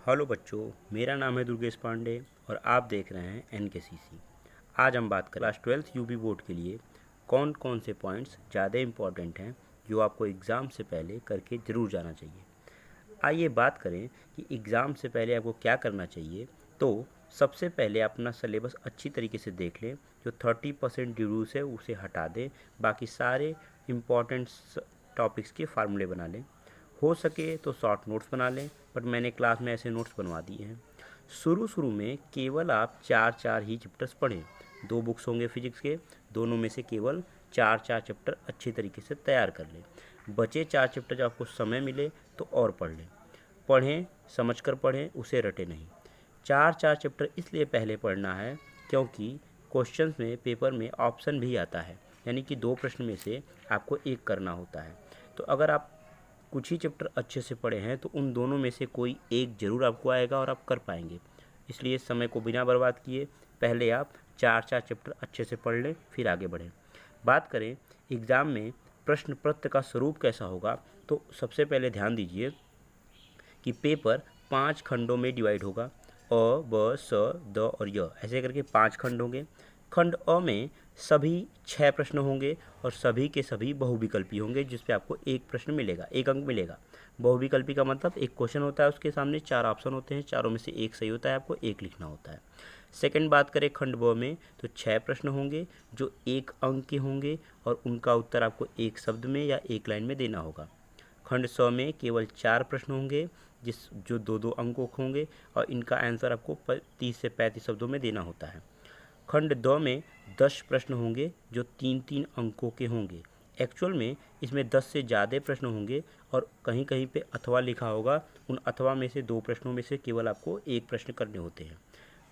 Hello बच्चों, मेरा नाम है दुर्गेश पांडे और आप देख रहे हैं NKCC। आज हम बात करें क्लास 12th यूपी बोर्ड के लिए कौन कौन से पॉइंट्स ज़्यादा इम्पॉर्टेंट हैं जो आपको एग्ज़ाम से पहले करके ज़रूर जाना चाहिए। आइए बात करें कि एग्ज़ाम से पहले आपको क्या करना चाहिए। तो सबसे पहले अपना सिलेबस अच्छी तरीके से देख लें। जो 30% ड्यूज है उसे हटा दें, बाकी सारे इम्पॉर्टेंट टॉपिक्स के फार्मूले बना लें। हो सके तो शॉर्ट नोट्स बना लें, बट मैंने क्लास में ऐसे नोट्स बनवा दिए हैं। शुरू में केवल आप 4 ही चैप्टर्स पढ़ें। 2 बुक्स होंगे फिजिक्स के, दोनों में से केवल 4 चैप्टर अच्छी तरीके से तैयार कर लें। बचे 4 चैप्टर जब आपको समय मिले तो और पढ़ लें। पढ़ें, समझ कर पढ़ें, उसे रटे नहीं। 4 चैप्टर इसलिए पहले पढ़ना है क्योंकि क्वेश्चंस में पेपर में ऑप्शन भी आता है, यानी कि 2 प्रश्न में से आपको एक करना होता है। तो अगर आप कुछ ही चैप्टर अच्छे से पढ़े हैं तो उन दोनों में से कोई एक ज़रूर आपको आएगा और आप कर पाएंगे। इसलिए समय को बिना बर्बाद किए पहले आप 4 चैप्टर अच्छे से पढ़ लें, फिर आगे बढ़ें। बात करें एग्ज़ाम में प्रश्न पत्र का स्वरूप कैसा होगा, तो सबसे पहले ध्यान दीजिए कि पेपर 5 खंडों में डिवाइड होगा। अ, ब, स, द और य, ऐसे करके 5 खंड होंगे। खंड अ में सभी 6 प्रश्न होंगे और सभी के सभी बहुविकल्पी होंगे, जिस पे आपको एक प्रश्न मिलेगा, 1 अंक मिलेगा। बहुविकल्पी का मतलब एक क्वेश्चन होता है, उसके सामने 4 ऑप्शन होते हैं, चारों में से एक सही होता है, आपको एक लिखना होता है। सेकंड बात करें खंड ब में, तो 6 प्रश्न होंगे जो 1 अंक के होंगे और उनका उत्तर आपको एक शब्द में या एक लाइन में देना होगा। खंड 100 में केवल 4 प्रश्न होंगे जो 2 अंकों के होंगे और इनका आंसर आपको 30 से 35 शब्दों में देना होता है। खंड 2 में 10 प्रश्न होंगे जो 3 अंकों के होंगे। एक्चुअल में इसमें 10 से ज़्यादा प्रश्न होंगे और कहीं कहीं पे अथवा लिखा होगा, उन अथवा में से 2 प्रश्नों में से केवल आपको एक प्रश्न करने होते हैं।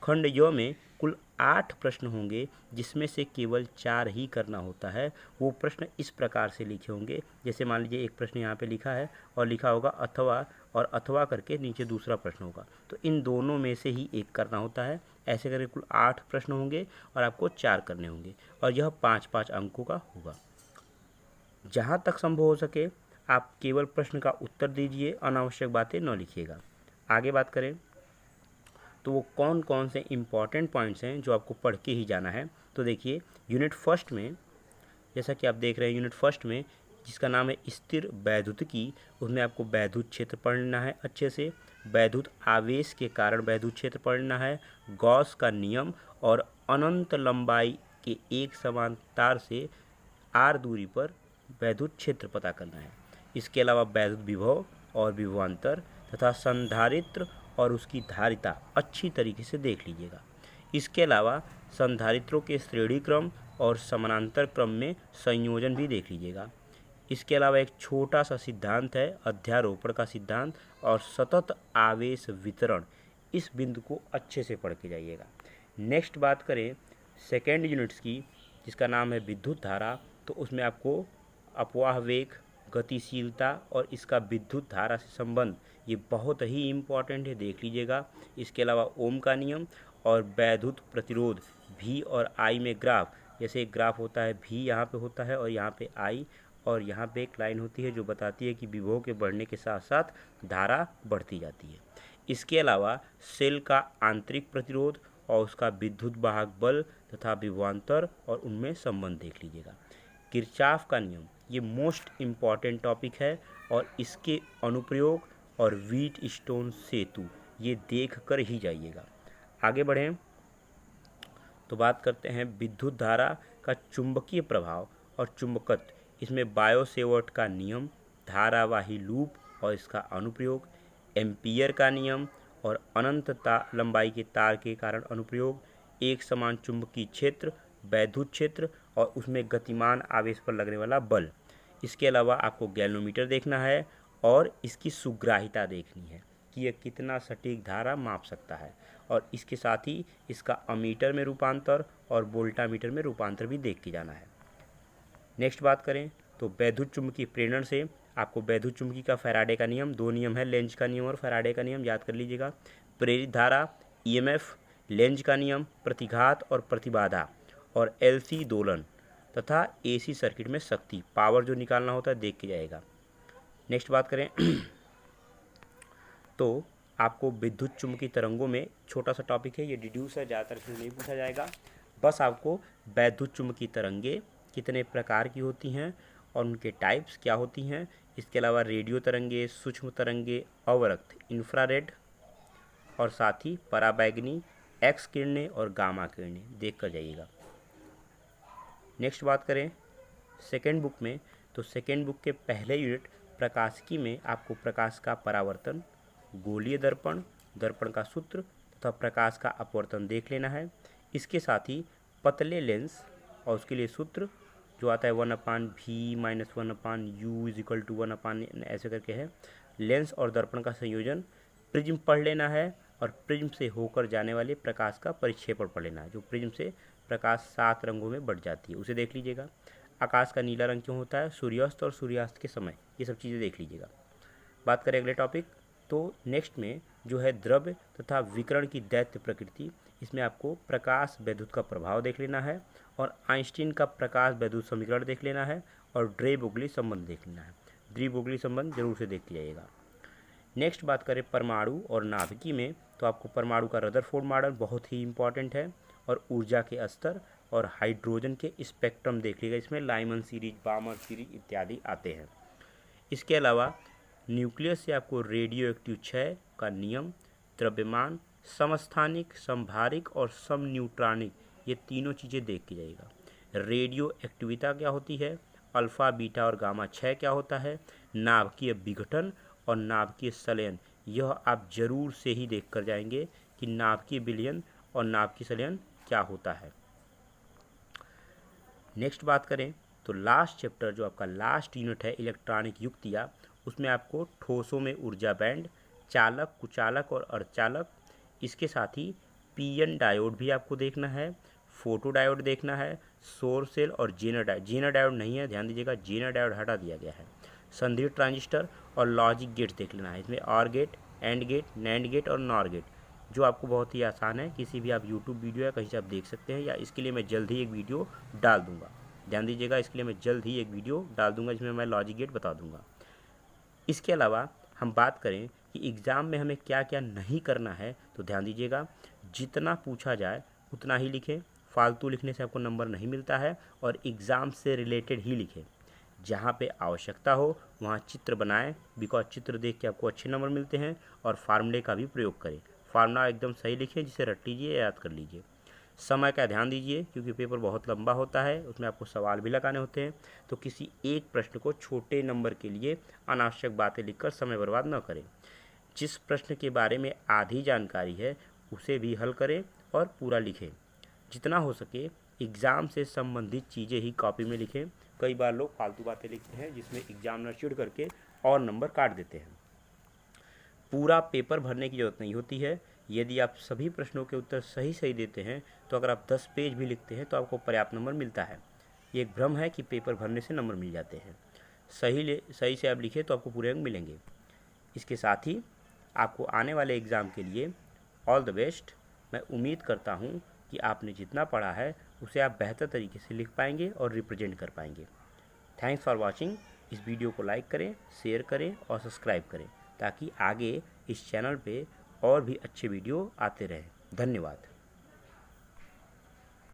खंड य में कुल 8 प्रश्न होंगे जिसमें से केवल 4 ही करना होता है। वो प्रश्न इस प्रकार से लिखे होंगे, जैसे मान लीजिए एक प्रश्न यहाँ पे लिखा है और लिखा होगा अथवा, और अथवा करके नीचे दूसरा प्रश्न होगा, तो इन दोनों में से ही एक करना होता है। ऐसे करके कुल 8 प्रश्न होंगे और आपको 4 करने होंगे और यह 5 अंकों का होगा। जहाँ तक संभव हो सके आप केवल प्रश्न का उत्तर दीजिए, अनावश्यक बातें न लिखिएगा। आगे बात करें तो वो कौन कौन से इम्पॉर्टेंट पॉइंट्स हैं जो आपको पढ़ के ही जाना है। तो देखिए यूनिट फर्स्ट में, जैसा कि आप देख रहे हैं यूनिट फर्स्ट में जिसका नाम है स्थिर वैद्युतिकी, उसमें आपको वैद्युत क्षेत्र पढ़ना है अच्छे से। वैद्युत आवेश के कारण वैद्युत क्षेत्र पढ़ना है। गॉस का नियम और अनंत लंबाई के एक समान तार से r दूरी पर वैद्युत क्षेत्र पता करना है। इसके अलावा वैद्युत विभव और विभवांतर तथा संधारित्र और उसकी धारिता अच्छी तरीके से देख लीजिएगा। इसके अलावा संधारित्रों के श्रेणी क्रम और समानांतर क्रम में संयोजन भी देख लीजिएगा। इसके अलावा एक छोटा सा सिद्धांत है अध्यारोपण का सिद्धांत और सतत आवेश वितरण, इस बिंदु को अच्छे से पढ़ के जाइएगा। नेक्स्ट बात करें सेकेंड यूनिट्स की, जिसका नाम है विद्युत धारा, तो उसमें आपको अपवाह वेग, गतिशीलता और इसका विद्युत धारा से संबंध, ये बहुत ही इम्पॉर्टेंट है, देख लीजिएगा। इसके अलावा ओम का नियम और वैद्युत प्रतिरोध V और I में ग्राफ, जैसे एक ग्राफ होता है V यहाँ पे होता है और यहाँ पे I, और यहाँ पे एक लाइन होती है जो बताती है कि विभव के बढ़ने के साथ साथ धारा बढ़ती जाती है। इसके अलावा सेल का आंतरिक प्रतिरोध और उसका विद्युत वाहक बल तथा विभवांतर और उनमें संबंध देख लीजिएगा। किरचॉफ का नियम, ये मोस्ट इम्पॉर्टेंट टॉपिक है और इसके अनुप्रयोग और व्हीट स्टोन सेतु, ये देख कर ही जाइएगा। आगे बढ़ें तो बात करते हैं विद्युत धारा का चुंबकीय प्रभाव और चुंबकत्व। इसमें बायो-सेवर्ट का नियम, धारावाही लूप और इसका अनुप्रयोग, एम्पियर का नियम और अनंत लंबाई के तार के कारण अनुप्रयोग, एक समान चुंबकीय क्षेत्र, वैद्युत क्षेत्र और उसमें गतिमान आवेश पर लगने वाला बल। इसके अलावा आपको गैल्वेनोमीटर देखना है और इसकी सुग्राहिता देखनी है कि यह कितना सटीक धारा माप सकता है, और इसके साथ ही इसका अमीटर में रूपांतर और वोल्टामीटर में रूपांतर भी देख के जाना है। नेक्स्ट बात करें तो वैद्युत चुंबकीय प्रेरण से आपको वैद्युत चुंबकीय का फैराडे का नियम, 2 नियम है, लेंज का नियम और फैराडे का नियम, याद कर लीजिएगा। प्रेरित धारा, EMF, लेंज का नियम, प्रतिघात और प्रतिबाधा और LC दोलन तथा AC सर्किट में शक्ति, पावर जो निकालना होता है देख के जाएगा। नेक्स्ट बात करें तो आपको विद्युत चुम्बकीय तरंगों में छोटा सा टॉपिक है, ये डिड्यूस है, ज़्यादातर इसमें नहीं पूछा जाएगा। बस आपको वैद्युत चुम्बकीय तरंगे कितने प्रकार की होती हैं और उनके टाइप्स क्या होती हैं, इसके अलावा रेडियो तरंगे, सूक्ष्म तरंगे, अवरक्त, इंफ्रारेड और साथ ही पराबैंगनी, एक्स किरणें और गामा किरणें देख कर जाइएगा। नेक्स्ट बात करें सेकेंड बुक में, तो सेकेंड बुक के पहले यूनिट प्रकाशिकी में आपको प्रकाश का परावर्तन, गोलीय दर्पण, दर्पण का सूत्र तथा प्रकाश का अपवर्तन देख लेना है। इसके साथ ही पतले लेंस और उसके लिए सूत्र जो आता है 1/v - 1/u = 1/n ऐसे करके है। लेंस और दर्पण का संयोजन, प्रिज्म पढ़ लेना है और प्रिज्म से होकर जाने वाले प्रकाश का परिक्षेपण पढ़ लेना है। जो प्रिज्म से प्रकाश 7 रंगों में बढ़ जाती है उसे देख लीजिएगा। आकाश का नीला रंग क्यों होता है, सूर्यास्त और सूर्यास्त के समय, ये सब चीज़ें देख लीजिएगा। बात करें अगले टॉपिक, तो नेक्स्ट में जो है द्रव्य तथा विकिरण की दैत्य प्रकृति, इसमें आपको प्रकाश वैद्युत का प्रभाव देख लेना है और आइंस्टीन का प्रकाश वैद्युत समीकरण देख लेना है और ड्रे ब्रोगली संबंध देख लेना है। ड्रे ब्रोगली संबंध जरूर से देख जाइएगा। नेक्स्ट बात करें परमाणु और नाभिकी में, तो आपको परमाणु का रदरफोर्ड मॉडल बहुत ही इंपॉर्टेंट है और ऊर्जा के स्तर और हाइड्रोजन के स्पेक्ट्रम देख लीजिएगा। इसमें लाइमन सीरीज, बामर सीरीज इत्यादि आते हैं। इसके अलावा न्यूक्लियस से आपको रेडियो एक्टिव क्षय का नियम, द्रव्यमान, समस्थानिक, संभारिक और समन्यूट्रॉनिक, ये तीनों चीज़ें देख के जाइएगा। रेडियो एक्टिविता क्या होती है, अल्फा, बीटा और गामा क्षय क्या होता है, नाभिकीय विघटन और नाभिकीय संलयन, यह आप जरूर से ही देख कर जाएंगे कि नाभिकीय विलयन और नाभिकीय संलयन क्या होता है। नेक्स्ट बात करें तो लास्ट चैप्टर जो आपका लास्ट यूनिट है इलेक्ट्रॉनिक युक्तियाँ, उसमें आपको ठोसों में ऊर्जा बैंड, चालक, कुचालक और अर्धचालक, इसके साथ ही पीएन डायोड भी आपको देखना है, फोटो डायोड देखना है, सौर सेल और जेनर डायोड, जेनर डायोड नहीं है ध्यान दीजिएगा, जेनर डायोड हटा दिया गया है, संधारित्र ट्रांजिस्टर और लॉजिक गेट्स देख लेना है। इसमें or gate, and gate, NAND gate और नॉर गेट, जो आपको बहुत ही आसान है, किसी भी आप यूट्यूब वीडियो या कहीं से आप देख सकते हैं, या इसके लिए मैं जल्द ही एक वीडियो डाल दूंगा। ध्यान दीजिएगा, इसके लिए मैं जल्द ही एक वीडियो डाल दूंगा जिसमें मैं लॉजिक गेट बता दूंगा। इसके अलावा हम बात करें कि एग्ज़ाम में हमें क्या क्या नहीं करना है, तो ध्यान दीजिएगा, जितना पूछा जाए उतना ही लिखें, फालतू लिखने से आपको नंबर नहीं मिलता है, और एग्ज़ाम से रिलेटेड ही लिखें। जहाँ पे आवश्यकता हो वहाँ चित्र बनाएं, बिकॉज चित्र देख के आपको अच्छे नंबर मिलते हैं, और फार्मूले का भी प्रयोग करें। फार्मूला एकदम सही लिखें जिसे रट लीजिए, याद कर लीजिए। समय का ध्यान दीजिए क्योंकि पेपर बहुत लंबा होता है, उसमें आपको सवाल भी लगाने होते हैं, तो किसी एक प्रश्न को छोटे नंबर के लिए अनावश्यक बातें लिखकर समय बर्बाद न करें। जिस प्रश्न के बारे में आधी जानकारी है उसे भी हल करें और पूरा लिखें। जितना हो सके एग्ज़ाम से संबंधित चीज़ें ही कॉपी में लिखें। कई बार लोग फालतू बातें लिखते हैं जिसमें एग्जामिनर चिढ़ करके और नंबर काट देते हैं। पूरा पेपर भरने की ज़रूरत नहीं होती है। यदि आप सभी प्रश्नों के उत्तर सही सही देते हैं तो अगर आप 10 पेज भी लिखते हैं तो आपको पर्याप्त नंबर मिलता है। ये एक भ्रम है कि पेपर भरने से नंबर मिल जाते हैं। सही से आप लिखें तो आपको पूरे अंक मिलेंगे। इसके साथ ही आपको आने वाले एग्ज़ाम के लिए ऑल द बेस्ट। मैं उम्मीद करता हूँ कि आपने जितना पढ़ा है उसे आप बेहतर तरीके से लिख पाएंगे और रिप्रेजेंट कर पाएंगे। Thanks for watching. इस वीडियो को लाइक करें, शेयर करें और सब्सक्राइब करें ताकि आगे इस चैनल पे और भी अच्छे वीडियो आते रहें। धन्यवाद।